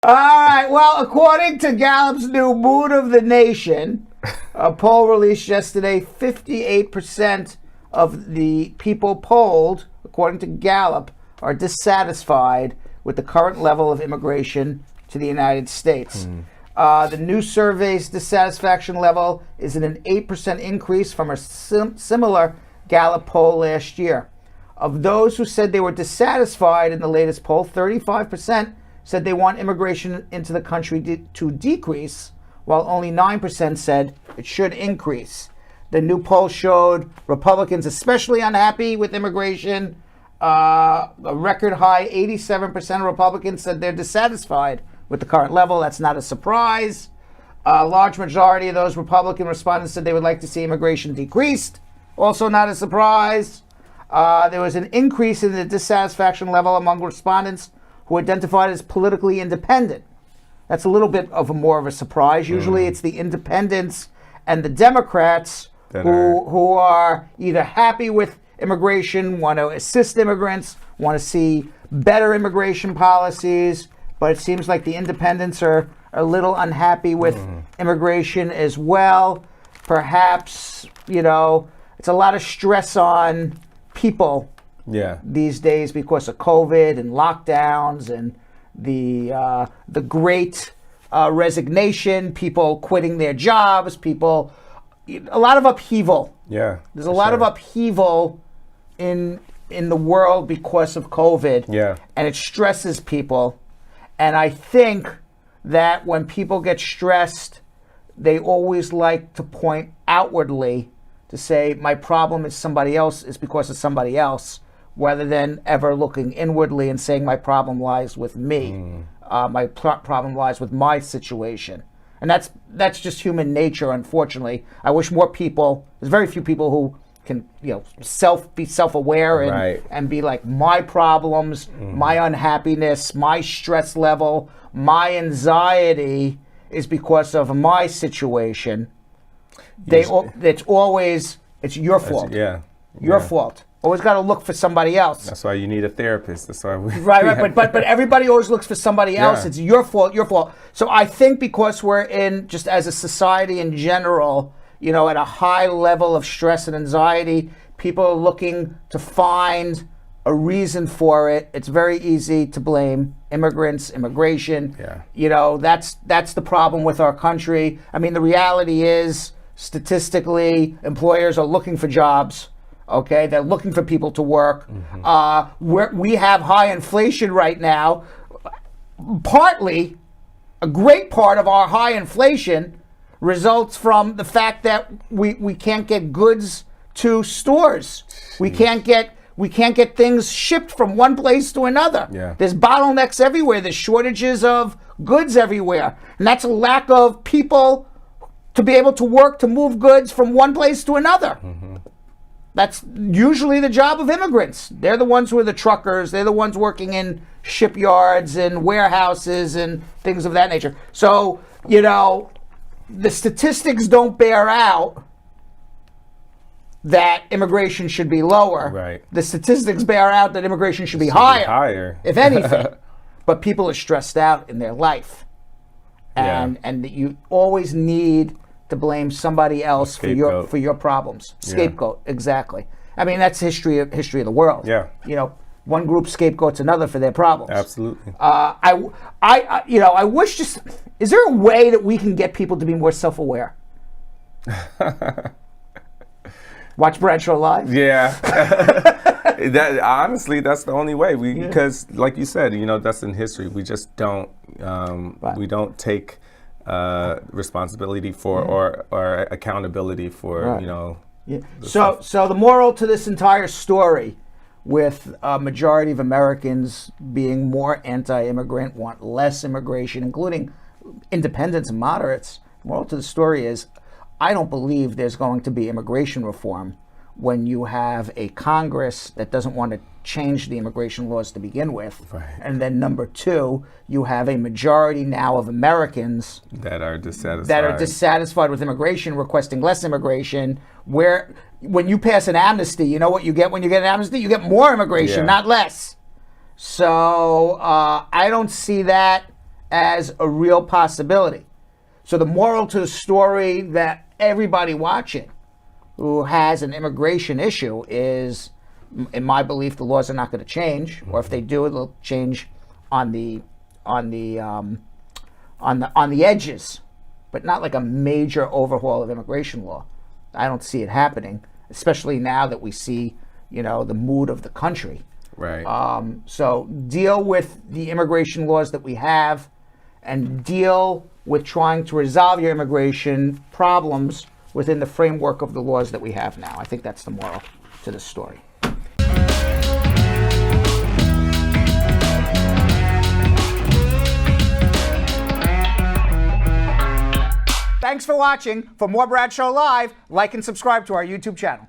All right. Well, according to Gallup's new Mood of the Nation, a poll released yesterday, 58% of the people polled, according to Gallup, are dissatisfied with the current level of immigration to the United States. The new survey's dissatisfaction level is an 8% increase from a similar Gallup poll last year. Of those who said they were dissatisfied in the latest poll, 35% said they want immigration into the country to decrease, while only 9% said it should increase. The new poll showed Republicans especially unhappy with immigration. A record high 87% of Republicans said they're dissatisfied with the current level. That's not a surprise. A large majority of those Republican respondents said they would like to see immigration decreased. Also not a surprise. There was an increase in the dissatisfaction level among respondents who identified as politically independent. That's a little bit of more of a surprise. Usually it's the independents and the Democrats who are either happy with immigration, want to assist immigrants, want to see better immigration policies, but it seems like the independents are a little unhappy with immigration as well. Perhaps, it's a lot of stress on people these days because of COVID and lockdowns and the great resignation, people quitting their jobs, a lot of upheaval. Yeah. There's a lot of upheaval in the world because of COVID. Yeah. And it stresses people. And I think that when people get stressed, they always like to point outwardly to say, my problem is somebody else, is because of somebody else, rather than ever looking inwardly and saying my problem lies with me. My problem lies with my situation. And that's just human nature, unfortunately. I wish more people, there's very few people who can be self-aware and be like, my problems, my unhappiness, my stress level, my anxiety is because of my situation. It's your fault. Your fault. Always got to look for somebody else. That's why you need a therapist. That's why we right. But everybody always looks for somebody else. It's your fault. So I think because we're in, just as a society in general, at a high level of stress and anxiety, people are looking to find a reason for it. It's very easy to blame immigrants, immigration. That's the problem with our country. I mean, the reality is, statistically, employers are looking for jobs. Okay, they're looking for people to work. We have high inflation right now. Partly, a great part of our high inflation results from the fact that we can't get goods to stores. We can't get things shipped from one place to another. There's bottlenecks everywhere. There's shortages of goods everywhere. And that's a lack of people to be able to work to move goods from one place to another. That's usually the job of immigrants. They're the ones who are the truckers. They're the ones working in shipyards and warehouses and things of that nature. So, the statistics don't bear out that immigration should be lower. Right. The statistics bear out that immigration should be higher, if anything. But people are stressed out in their life. And you always need to blame somebody else for your problems. Scapegoat, exactly. I mean, that's history of the world. One group scapegoats another for their problems. Absolutely. I wish is there a way that we can get people to be more self-aware? Watch Bradshaw Live? Yeah. Honestly, that's the only way. Because, like you said, that's in history. We just don't. We don't take responsibility for or accountability for. So the moral to this entire story, with a majority of Americans being more anti-immigrant, want less immigration, including independents and moderates. The moral to the story is, I don't believe there's going to be immigration reform when you have a Congress that doesn't want to change the immigration laws to begin with. And then number two, you have a majority now of Americans that are dissatisfied with immigration, requesting less immigration, where when you pass an amnesty, you know what you get when you get an amnesty? You get more immigration, not less. So I don't see that as a real possibility. So the moral to the story that everybody watching who has an immigration issue is, in my belief, the laws are not going to change, or if they do, they'll change on the edges, but not like a major overhaul of immigration law. I don't see it happening, especially now that we see, the mood of the country. Right. So deal with the immigration laws that we have, and deal with trying to resolve your immigration problems within the framework of the laws that we have now. I think that's the moral to the story. Thanks for watching. For more Bradshaw Live, like and subscribe to our YouTube channel.